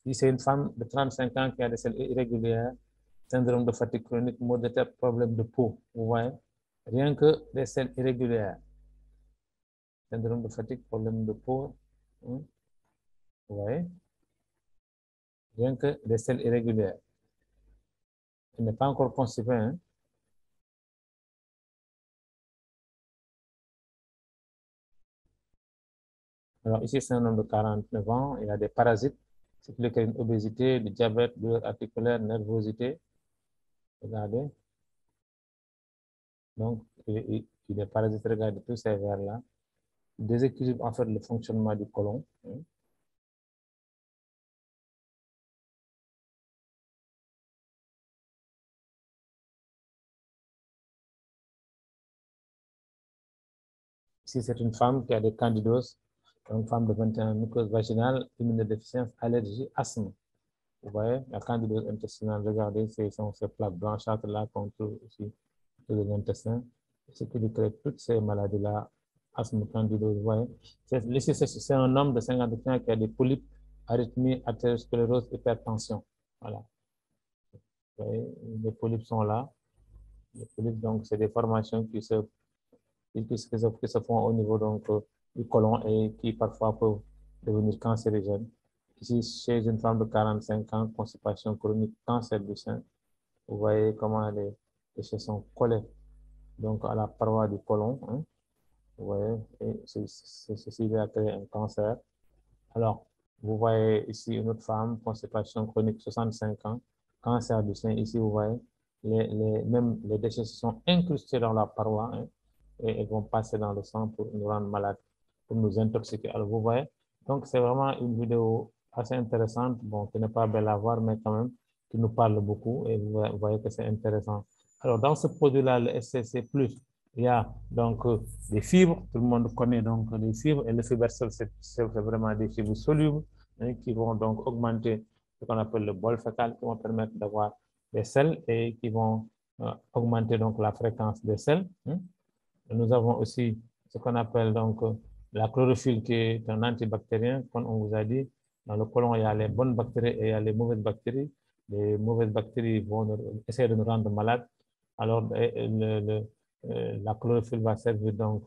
Ici, c'est une femme de 35 ans qui a des selles irrégulières, syndrome de fatigue chronique, maux de tête, problème de peau. Vous voyez? Rien que des selles irrégulières. Syndrome de fatigue, problème de peau. Vous voyez? Rien que des selles irrégulières. Elle n'est pas encore constipée. Hein? Alors ici, c'est un homme de 49 ans. Il a des parasites, c'est plus qu'une obésité, du diabète, douleur articulaire, nervosité. Regardez. Donc, il est parasite, regardez tous ces vers-là. Déséquilibre en fait le fonctionnement du côlon. Hein. Ici, c'est une femme qui a des candidoses, une femme de 21 ans, mucose vaginale, immunodéficience, allergie, asthme. Vous voyez, la candidose intestinale, regardez, ce sont ces plaques blanchâtres-là qu'on trouve aussi dans les intestins. Ce qui lui crée toutes ces maladies-là, asthme, candidose, vous voyez. C'est un homme de 50 ans qui a des polypes, arythmie, artériosclérose, hypertension. Voilà. Vous voyez, les polypes sont là. Les polypes, donc, c'est des formations qui se font au niveau donc, du côlon et qui parfois peuvent devenir cancérigènes. Ici, chez une femme de 45 ans, constipation chronique, cancer du sein, vous voyez comment les déchets sont collés donc, à la paroi du côlon. Hein, vous voyez, et ceci va créer un cancer. Alors, vous voyez ici une autre femme, constipation chronique, 65 ans, cancer du sein. Ici, vous voyez, même les déchets sont incrustés dans la paroi. Hein, et elles vont passer dans le sang pour nous rendre malades, pour nous intoxiquer. Alors, vous voyez, donc c'est vraiment une vidéo assez intéressante, bon, qui n'est pas belle à voir, mais quand même, qui nous parle beaucoup et vous voyez que c'est intéressant. Alors, dans ce produit-là, le SCC+, il y a donc des fibres, tout le monde connaît donc les fibres, et le fibersol, c'est vraiment des fibres solubles hein, qui vont donc augmenter ce qu'on appelle le bol fécal, qui vont permettre d'avoir des selles et qui vont augmenter donc la fréquence des selles. Hein. Nous avons aussi ce qu'on appelle donc la chlorophylle qui est un antibactérien, comme on vous a dit. Dans le côlon, il y a les bonnes bactéries et il y a les mauvaises bactéries. Les mauvaises bactéries vont essayer de nous rendre malades. Alors, la chlorophylle va servir donc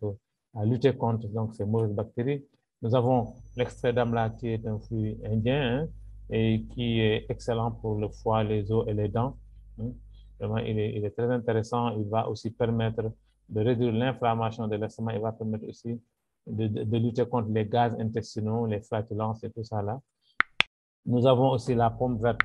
à lutter contre donc, ces mauvaises bactéries. Nous avons l'extrait d'amla qui est un fruit indien hein, et qui est excellent pour le foie, les os et les dents. Hein. Vraiment, il est très intéressant. Il va aussi permettre de réduire l'inflammation de l'estomac. Il va permettre aussi de lutter contre les gaz intestinaux, les flatulences et tout ça là. Nous avons aussi la pomme verte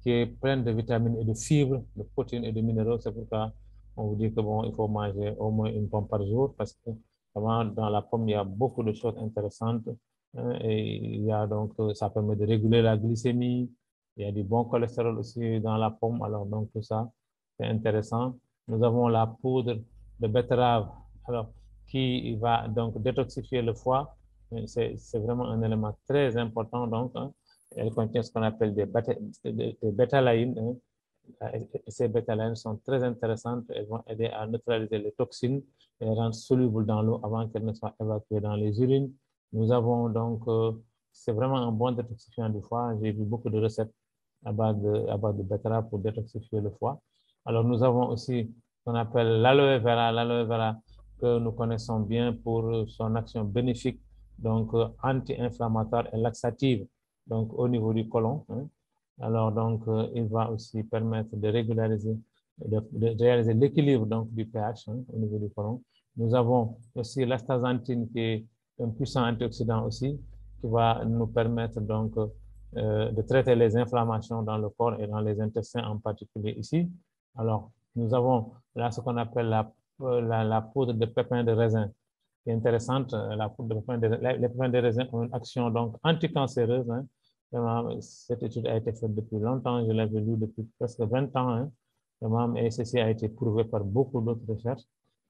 qui est pleine de vitamines et de fibres, de protéines et de minéraux. C'est pourquoi on vous dit que bon, il faut manger au moins une pomme par jour parce que vraiment, dans la pomme, il y a beaucoup de choses intéressantes. Hein, et il y a donc, ça permet de réguler la glycémie. Il y a du bon cholestérol aussi dans la pomme. Alors, donc, tout ça, c'est intéressant. Nous avons la poudre de betterave alors, qui va donc détoxifier le foie. C'est vraiment un élément très important. Donc, hein, elle contient ce qu'on appelle des bêta-laïnes. Hein. Ces bêta-laïnes sont très intéressantes. Elles vont aider à neutraliser les toxines et les rendre solubles dans l'eau avant qu'elles ne soient évacuées dans les urines. Nous avons donc, c'est vraiment un bon détoxifiant du foie. J'ai vu beaucoup de recettes à base de betterave pour détoxifier le foie. Alors, nous avons aussi ce qu'on appelle l'aloe vera que nous connaissons bien pour son action bénéfique, donc anti-inflammatoire et laxative, donc au niveau du côlon. Hein. Alors, donc, il va aussi permettre de régulariser, de réaliser l'équilibre donc, du pH hein, au niveau du côlon. Nous avons aussi l'astaxanthine qui est un puissant antioxydant aussi, qui va nous permettre donc de traiter les inflammations dans le corps et dans les intestins en particulier ici. Alors, nous avons là ce qu'on appelle la poudre de pépins de raisin, qui est intéressante. La poudre de pépins les pépins de raisin ont une action donc anticancéreuse. Hein. Vraiment, cette étude a été faite depuis longtemps, je l'avais lu depuis presque 20 ans. Hein. Vraiment, et ceci a été prouvé par beaucoup d'autres recherches.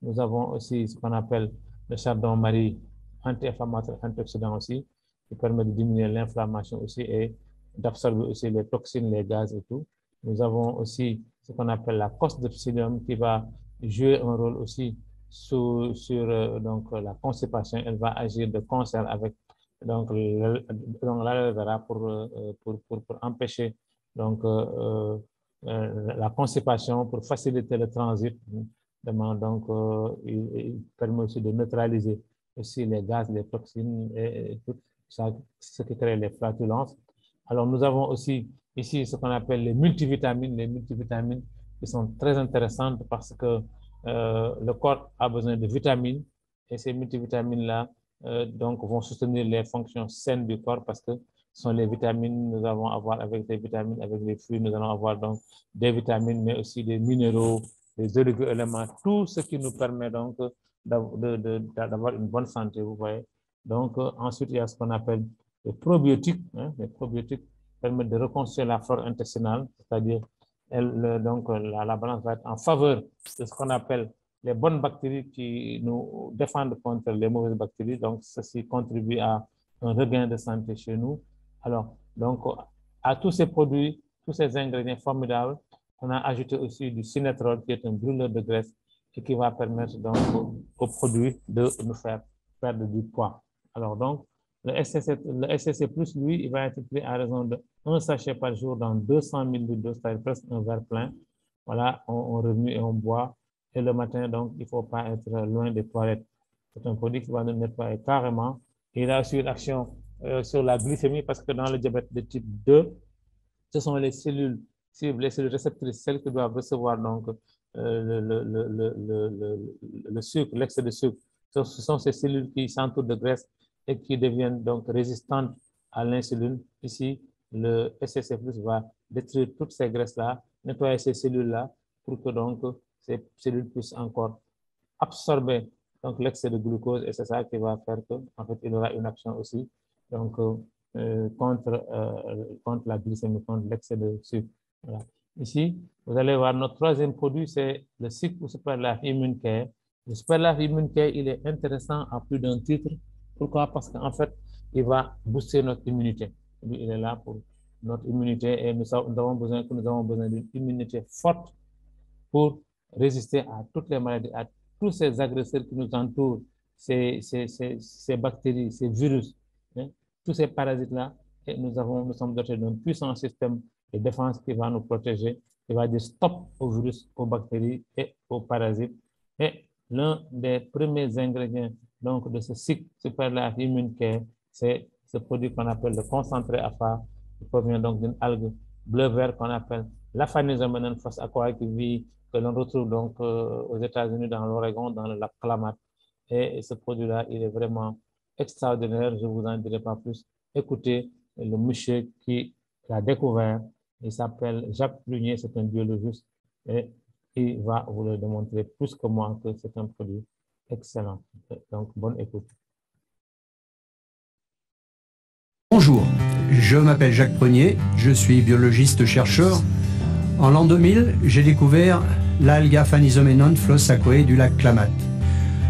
Nous avons aussi ce qu'on appelle le chardon-marie, anti-inflammatoire, antioxydant aussi, qui permet de diminuer l'inflammation aussi et d'absorber aussi les toxines, les gaz et tout. Nous avons aussi ce qu'on appelle la cosse de psyllium qui va jouer un rôle aussi sur donc, la constipation. Elle va agir de concert avec donc, l'aloe vera pour empêcher donc, la constipation, pour faciliter le transit. Donc, il permet aussi de neutraliser aussi les gaz, les toxines et tout ça, ce qui crée les flatulences. Alors, nous avons aussi ici ce qu'on appelle les multivitamines qui sont très intéressantes parce que le corps a besoin de vitamines et ces multivitamines-là donc, vont soutenir les fonctions saines du corps parce que ce sont les vitamines, nous allons avoir avec les vitamines, avec les fruits, nous allons avoir donc des vitamines, mais aussi des minéraux, des oligo-éléments, tout ce qui nous permet donc d'avoir une bonne santé, vous voyez. Donc, ensuite, il y a ce qu'on appelle les probiotiques. Les probiotiques permettent de reconstruire la flore intestinale, c'est-à-dire donc la balance va être en faveur de ce qu'on appelle les bonnes bactéries qui nous défendent contre les mauvaises bactéries. Donc, ceci contribue à un regain de santé chez nous. Alors, donc, à tous ces produits, tous ces ingrédients formidables, on a ajouté aussi du sinétrol qui est un brûleur de graisse et qui va permettre donc aux produits de nous faire perdre du poids. Alors donc, le SCC+, lui, il va être pris à raison de 1 sachet par jour dans 200 000 d'eau, c'est-à-dire presque un verre plein. Voilà, on remue et on boit. Et le matin, donc, il ne faut pas être loin des toilettes. C'est un produit qui va nous nettoyer carrément. Il a aussi une action sur la glycémie parce que dans le diabète de type 2, ce sont les cellules réceptrices, celles qui doivent recevoir donc le sucre, l'excès de sucre. Ce sont ces cellules qui s'entourent de graisse et qui deviennent donc résistantes à l'insuline. Ici, le SCC+ va détruire toutes ces graisses-là, nettoyer ces cellules-là pour que donc ces cellules puissent encore absorber donc l'excès de glucose et c'est ça qui va faire que en fait il y aura une action aussi donc contre la glycémie, contre l'excès de sucre. Voilà. Ici, vous allez voir notre troisième produit, c'est le SIC ou Super Life Immune Care. Le Super Life Immune Care, il est intéressant à plus d'un titre. Pourquoi? Parce qu'en fait, il va booster notre immunité. Il est là pour notre immunité et nous avons besoin d'une immunité forte pour résister à toutes les maladies, à tous ces agresseurs qui nous entourent, ces bactéries, ces virus, hein, tous ces parasites-là. Et nous sommes dotés d'un puissant système de défense qui va nous protéger, qui va dire stop aux virus, aux bactéries et aux parasites. Et l'un des premiers ingrédients donc, de ce cycle Super Life Immune Care, c'est ce produit qu'on appelle le concentré AFA, qui provient donc d'une algue bleu-vert qu'on appelle l'Aphanisomena fos aquae que l'on retrouve donc aux États-Unis, dans l'Oregon, dans le lac Klamath. Et ce produit-là, il est vraiment extraordinaire, je ne vous en dirai pas plus. Écoutez le monsieur qui l'a découvert, il s'appelle Jacques Prunier, c'est un biologiste, et il va vous le démontrer plus que moi que c'est un produit excellent. Donc, bonne écoute. Bonjour, je m'appelle Jacques Prunier, je suis biologiste-chercheur. En l'an 2000, j'ai découvert l'algue Aphanizomenon flos aquae du lac Klamath.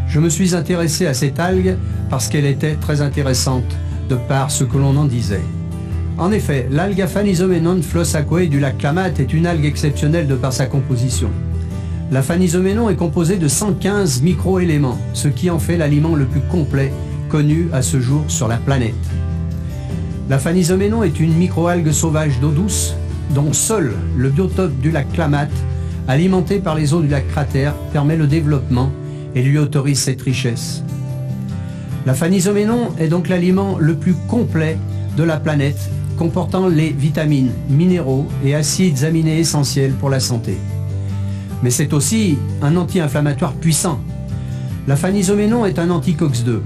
Je me suis intéressé à cette algue parce qu'elle était très intéressante de par ce que l'on en disait. En effet, l'algue Aphanizomenon flos aquae du lac Klamath est une algue exceptionnelle de par sa composition. L'aphanizoménon est composé de 115 micro-éléments, ce qui en fait l'aliment le plus complet connu à ce jour sur la planète. L'aphanizoménon est une microalgue sauvage d'eau douce dont seul le biotope du lac Klamath, alimenté par les eaux du lac Cratère, permet le développement et lui autorise cette richesse. L'aphanizoménon est donc l'aliment le plus complet de la planète, comportant les vitamines, minéraux et acides aminés essentiels pour la santé. Mais c'est aussi un anti-inflammatoire puissant. L'aphanizoménon est un anti-COX-2.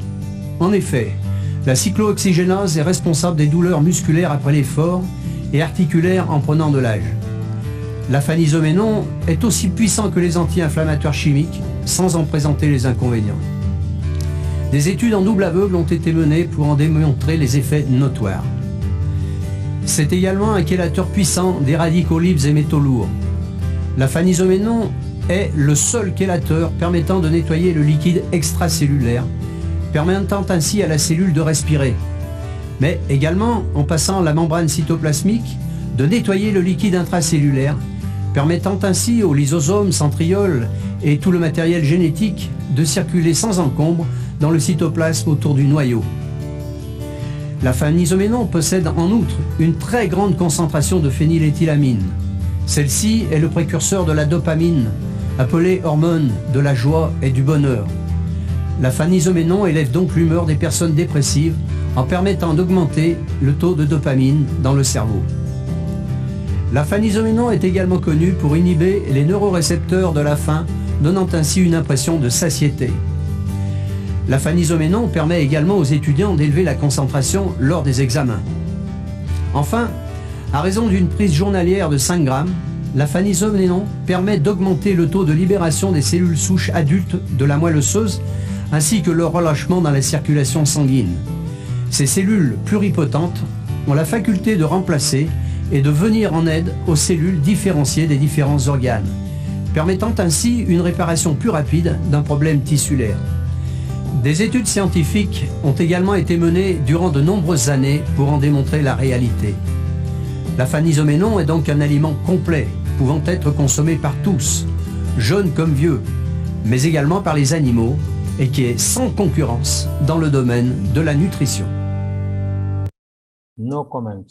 En effet, la cyclooxygénase est responsable des douleurs musculaires après l'effort et articulaires en prenant de l'âge. L'aphanizoménon est aussi puissant que les anti-inflammatoires chimiques, sans en présenter les inconvénients. Des études en double aveugle ont été menées pour en démontrer les effets notoires. C'est également un chélateur puissant des radicaux libres et métaux lourds. L'aphanizoménon est le seul chélateur permettant de nettoyer le liquide extracellulaire, permettant ainsi à la cellule de respirer, mais également, en passant la membrane cytoplasmique, de nettoyer le liquide intracellulaire, permettant ainsi aux lysosomes, centrioles et tout le matériel génétique de circuler sans encombre dans le cytoplasme autour du noyau. La phanisoménon possède en outre une très grande concentration de phényléthylamine. Celle-ci est le précurseur de la dopamine, appelée hormone de la joie et du bonheur. La phanisoménon élève donc l'humeur des personnes dépressives en permettant d'augmenter le taux de dopamine dans le cerveau. La phanisoménon est également connue pour inhiber les neurorécepteurs de la faim, donnant ainsi une impression de satiété. La phanisoménon permet également aux étudiants d'élever la concentration lors des examens. Enfin, à raison d'une prise journalière de 5 grammes, la phanisoménon permet d'augmenter le taux de libération des cellules souches adultes de la moelle osseuse ainsi que leur relâchement dans la circulation sanguine. Ces cellules pluripotentes ont la faculté de remplacer et de venir en aide aux cellules différenciées des différents organes, permettant ainsi une réparation plus rapide d'un problème tissulaire. Des études scientifiques ont également été menées durant de nombreuses années pour en démontrer la réalité. La phanisoménon est donc un aliment complet, pouvant être consommé par tous, jeunes comme vieux, mais également par les animaux, et qui est sans concurrence dans le domaine de la nutrition. No comment.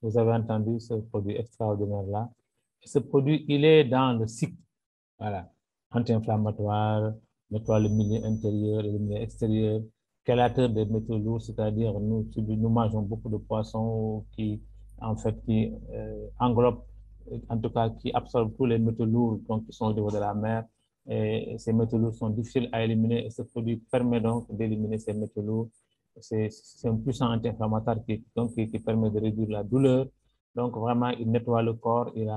Vous avez entendu ce produit extraordinaire-là. Ce produit, il est dans le cycle, voilà, anti-inflammatoire, nettoie le milieu intérieur et le milieu extérieur, chélateur des métaux lourds, c'est-à-dire nous mangeons beaucoup de poissons qui, en fait, qui englobent, en tout cas, qui absorbent tous les métaux lourds donc, qui sont au niveau de la mer. Et ces métaux lourds sont difficiles à éliminer et ce produit permet donc d'éliminer ces métaux lourds. C'est un puissant anti-inflammatoire qui permet de réduire la douleur. Donc, vraiment, il nettoie le corps. Il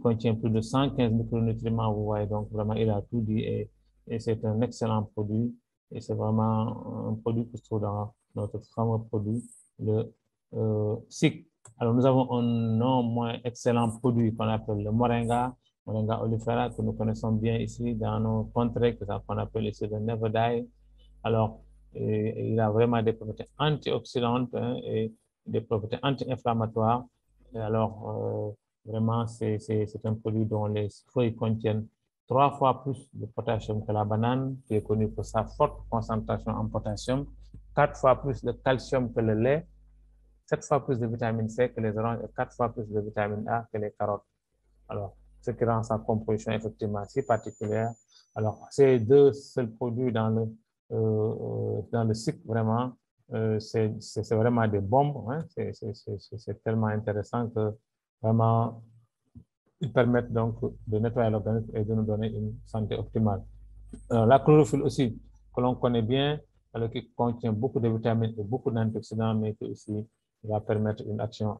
contient plus de 115 micronutriments, vous voyez. Donc, vraiment, il a tout dit et c'est un excellent produit. Et c'est vraiment un produit qui se trouve dans notre fameux produit, le SIC. Alors, nous avons un non moins excellent produit qu'on appelle le Moringa oleifera, que nous connaissons bien ici dans nos contrées, qu'on appelle ici le Never Die. Alors, il a vraiment des propriétés antioxydantes et des propriétés anti-inflammatoires. Alors, vraiment, c'est un produit dont les feuilles contiennent 3 fois plus de potassium que la banane, qui est connue pour sa forte concentration en potassium, 4 fois plus de calcium que le lait, 7 fois plus de vitamine C que les oranges et 4 fois plus de vitamine A que les carottes. Alors, ce qui rend sa composition effectivement si particulière. Alors, ces deux seuls produits dans le cycle, vraiment, c'est vraiment des bombes. Hein? C'est tellement intéressant que vraiment, ils permettent donc de nettoyer l'organisme et de nous donner une santé optimale. La chlorophylle aussi, que l'on connaît bien, alors qui contient beaucoup de vitamines et beaucoup d'antioxydants, mais qui aussi va permettre une action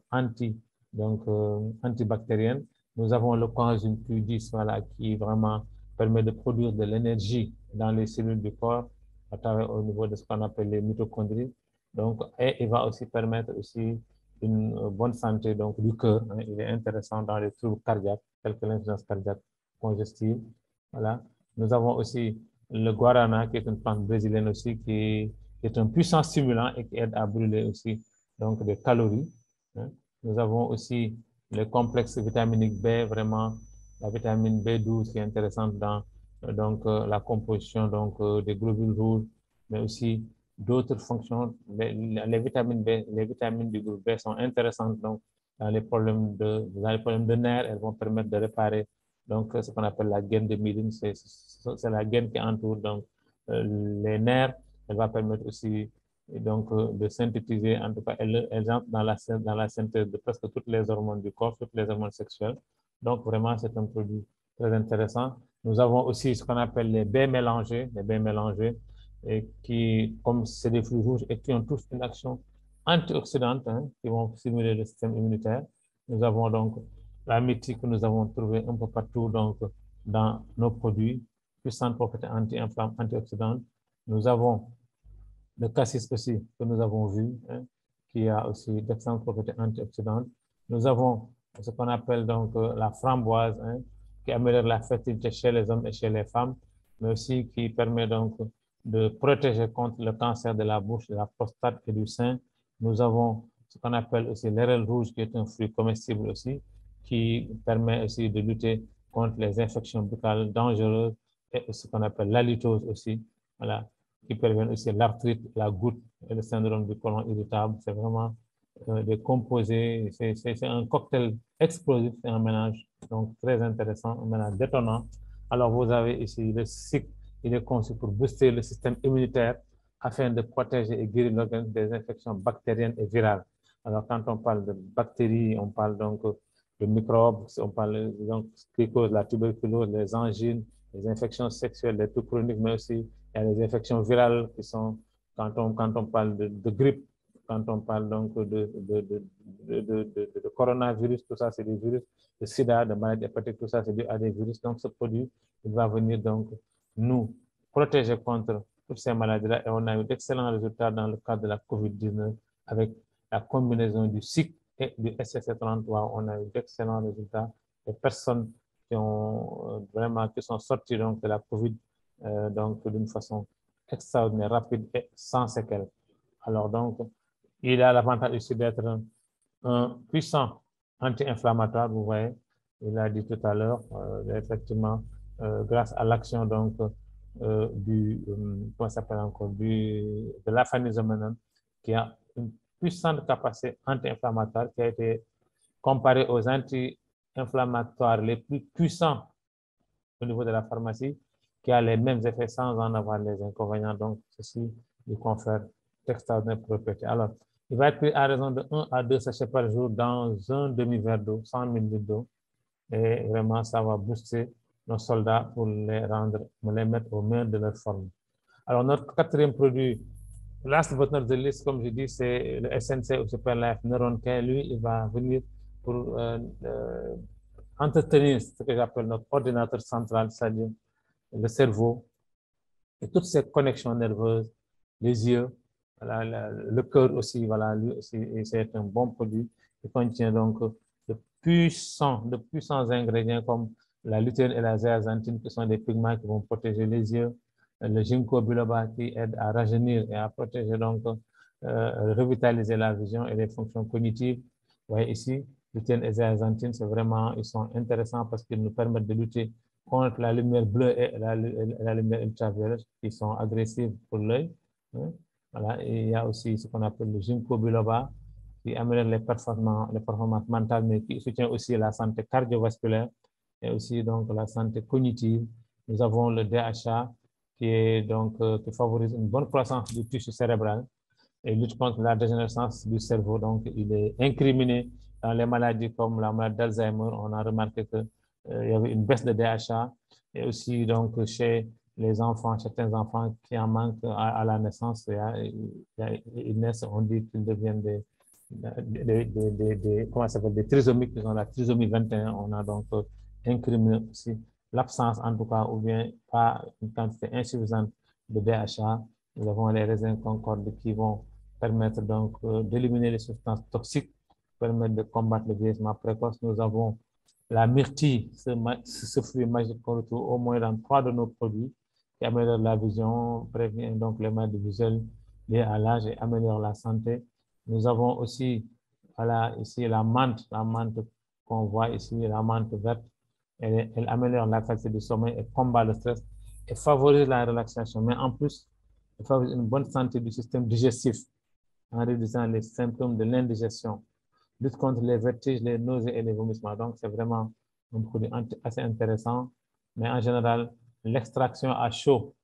antibactérienne. Nous avons le coenzyme Q10, voilà, qui vraiment permet de produire de l'énergie dans les cellules du corps à travers au niveau de ce qu'on appelle les mitochondries. Donc, et il va aussi permettre aussi une bonne santé donc, du cœur. Hein. Il est intéressant dans les troubles cardiaques, tels que l'insuffisance cardiaque congestive. Voilà. Nous avons aussi le guarana, qui est une plante brésilienne aussi, qui est un puissant stimulant et qui aide à brûler aussi donc, des calories. Hein. Nous avons aussi le complexe vitaminique B, vraiment la vitamine B12 qui est intéressante dans la composition des globules rouges, mais aussi d'autres fonctions. Les vitamines B, les vitamines du groupe B sont intéressantes donc, dans les problèmes de nerfs. Elles vont permettre de réparer donc, ce qu'on appelle la gaine de myéline. C'est la gaine qui entoure donc, les nerfs. Elle va permettre aussi donc, de synthétiser, en tout cas, elles entrent dans la synthèse de presque toutes les hormones du corps, toutes les hormones sexuelles. Donc, vraiment, c'est un produit très intéressant. Nous avons aussi ce qu'on appelle les baies mélangées, et qui, comme c'est des fruits rouges, et qui ont tous une action antioxydante, hein, qui vont stimuler le système immunitaire. Nous avons donc la méthie que nous avons trouvée un peu partout donc, dans nos produits, puissante propriété antioxydante. Nous avons le cassis aussi, que nous avons vu, hein, qui a aussi d'excellentes propriétés antioxydantes. Nous avons ce qu'on appelle donc la framboise, hein, qui améliore la fertilité chez les hommes et chez les femmes, mais aussi qui permet donc de protéger contre le cancer de la bouche, de la prostate et du sein. Nous avons ce qu'on appelle aussi l'érel rouge, qui est un fruit comestible aussi, qui permet aussi de lutter contre les infections buccales dangereuses, et ce qu'on appelle l'halitose aussi, voilà, qui prévient aussi l'arthrite, la goutte et le syndrome du côlon irritable. C'est vraiment des composés, c'est un cocktail explosif, c'est un mélange donc très intéressant, un mélange détonnant. Alors vous avez ici le SIC, il est conçu pour booster le système immunitaire afin de protéger et guérir l'organisme des infections bactériennes et virales. Alors quand on parle de bactéries, on parle donc de microbes, on parle donc qui cause la tuberculose, les angines, les infections sexuelles, les tout chroniques, mais aussi il y a les infections virales qui sont, quand on parle de grippe, quand on parle donc de coronavirus, tout ça, c'est des virus, de sida, de maladies hépatiques, tout ça, c'est dû à des virus. Donc, ce produit, il va venir donc nous protéger contre toutes ces maladies-là. Et on a eu d'excellents résultats dans le cadre de la COVID-19 avec la combinaison du SIC et du SSC33. On a eu d'excellents résultats. Les personnes qui ont vraiment, qui sont sorties donc de la COVID, donc d'une façon extraordinaire, rapide et sans séquelles. Alors donc, il a l'avantage aussi d'être un puissant anti-inflammatoire, vous voyez, il a dit tout à l'heure, effectivement, grâce à l'action donc comment s'appelle encore, de l'afanizoménone, qui a une puissante capacité anti-inflammatoire qui a été comparée aux anti-inflammatoires les plus puissants au niveau de la pharmacie, qui a les mêmes effets sans en avoir les inconvénients. Donc, ceci lui confère d'extraordinaires propriétés. Alors, il va être pris à raison de 1 à 2 sachets par jour dans un demi-verre d'eau, 100 ml d'eau. Et vraiment, ça va booster nos soldats pour les rendre, pour les mettre au meilleur de leur forme. Alors, notre quatrième produit, last but not the least, comme je dis, c'est le SNC ou Super Life Neuron Care. Lui, il va venir pour entretenir ce que j'appelle notre ordinateur central, c'est-à-dire le cerveau et toutes ces connexions nerveuses, les yeux, voilà, le cœur aussi, voilà, lui aussi, c'est un bon produit qui contient donc de puissants ingrédients comme la lutéine et la zéaxanthine, qui sont des pigments qui vont protéger les yeux, le ginkgo biloba qui aide à rajeunir et à protéger donc, revitaliser la vision et les fonctions cognitives. Vous voyez ici, lutéine et zéaxanthine, c'est vraiment, ils sont intéressants parce qu'ils nous permettent de lutter contre la lumière bleue et la lumière ultraviolet qui sont agressives pour l'œil. Hein. Voilà. Et il y a aussi ce qu'on appelle le ginkgo biloba qui améliore les performances mentales, mais qui soutient aussi la santé cardiovasculaire et aussi donc la santé cognitive. Nous avons le DHA qui est donc qui favorise une bonne croissance du tissu cérébral et lutte contre la dégénérescence du cerveau. Donc, il est incriminé dans les maladies comme la maladie d'Alzheimer. On a remarqué que il y avait une baisse de DHA et aussi donc chez les enfants, certains enfants qui en manquent à la naissance, ils naissent, on dit qu'ils deviennent comment ça s'appelle, des trisomiques, ils ont la trisomie 21. On a donc incriminé aussi l'absence, en tout cas, ou bien pas une quantité insuffisante de DHA. Nous avons les raisins Concorde qui vont permettre donc d'éliminer les substances toxiques, permettre de combattre le vieillissement précoce. Nous avons la myrtille, ce fruit magique qu'on retrouve au moins dans 3 de nos produits, qui améliore la vision, prévient donc les maladies visuelles liées à l'âge et améliore la santé. Nous avons aussi, voilà, ici la menthe qu'on voit ici, la menthe verte. Elle améliore la qualité du sommeil et combat le stress et favorise la relaxation. Mais en plus, elle favorise une bonne santé du système digestif en réduisant les symptômes de l'indigestion, lutte contre les vertiges, les nausées et les vomissements. Donc, c'est vraiment un produit assez intéressant. Mais en général, l'extraction à chaud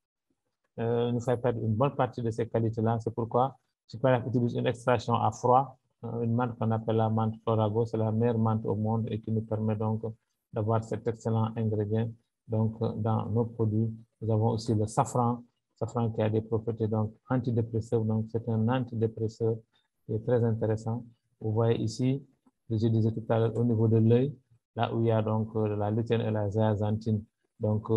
nous fait perdre une bonne partie de ces qualités-là. C'est pourquoi Super utilise une extraction à froid, une menthe qu'on appelle la menthe Florago. C'est la meilleure menthe au monde et qui nous permet donc d'avoir cet excellent ingrédient donc, dans nos produits. Nous avons aussi le safran qui a des propriétés donc antidépressives. Donc, c'est un antidépresseur qui est très intéressant. Vous voyez ici, je disais tout à l'heure, au niveau de l'œil, là où il y a donc la lutéine et la zéaxanthine. Donc,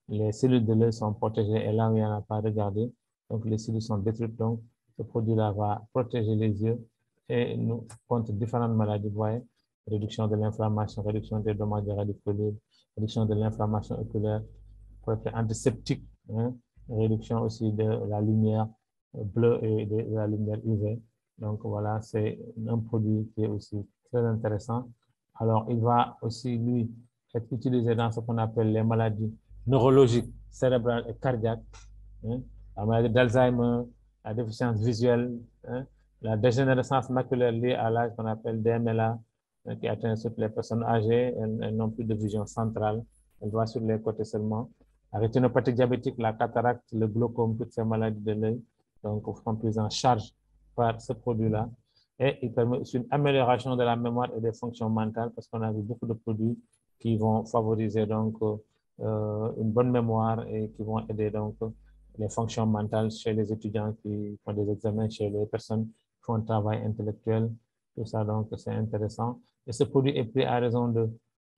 les cellules de l'œil sont protégées et là où il n'y en a pas, regardez. Donc, les cellules sont détruites. Donc, ce produit-là va protéger les yeux et nous contre différentes maladies. Vous voyez, réduction de l'inflammation, réduction des dommages de radicaux libres, réduction de l'inflammation oculaire, propriété antiseptique, hein, réduction aussi de la lumière bleue et de la lumière UV. Donc voilà, c'est un produit qui est aussi très intéressant. Alors, il va aussi, lui, être utilisé dans ce qu'on appelle les maladies neurologiques, cérébrales et cardiaques, hein, la maladie d'Alzheimer, la déficience visuelle, hein, la dégénérescence maculaire liée à l'âge qu'on appelle DMLA, qui atteint toutes les personnes âgées, elles n'ont plus de vision centrale, elles voient sur les côtés seulement. La rétinopathie diabétique, la cataracte, le glaucome, toutes ces maladies de l'œil, donc sont prises en charge par ce produit-là. Et il permet aussi une amélioration de la mémoire et des fonctions mentales parce qu'on a vu beaucoup de produits qui vont favoriser donc une bonne mémoire et qui vont aider donc les fonctions mentales chez les étudiants qui font des examens, chez les personnes qui font un travail intellectuel. Tout ça, donc, c'est intéressant. Et ce produit est pris à raison de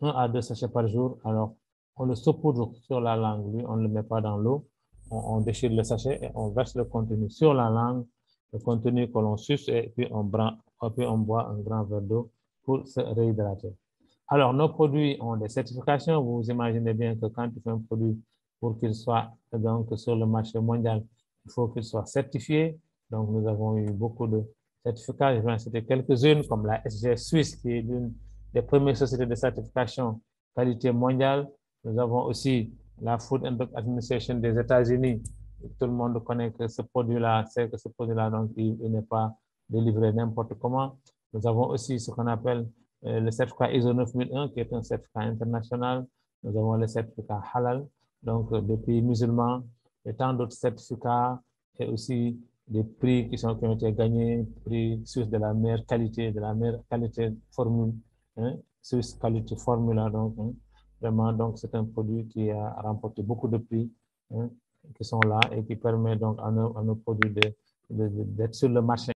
1 à 2 sachets par jour. Alors, on le saupoudre sur la langue, lui, on ne le met pas dans l'eau. On déchire le sachet et on verse le contenu sur la langue, le contenu que l'on suce et puis on boit un grand verre d'eau pour se réhydrater. Alors, nos produits ont des certifications. Vous imaginez bien que quand tu fais un produit pour qu'il soit donc sur le marché mondial, il faut qu'il soit certifié. Donc, nous avons eu beaucoup de certificats. Je vais en citer quelques-unes, comme la SG Suisse, qui est l'une des premières sociétés de certification qualité mondiale. Nous avons aussi la Food and Drug Administration des États-Unis. Tout le monde connaît que ce produit-là, c'est que ce produit-là, donc, il n'est pas délivré n'importe comment. Nous avons aussi ce qu'on appelle le certificat ISO 9001, qui est un certificat international. Nous avons le certificat Halal, donc des pays musulmans, et tant d'autres certificats, et aussi des prix qui ont été gagnés, prix Suisse de la meilleure qualité formule, hein, Suisse Quality Formula, donc, hein, vraiment, donc c'est un produit qui a remporté beaucoup de prix, hein, qui sont là et qui permet donc à nos produits d'être sur le marché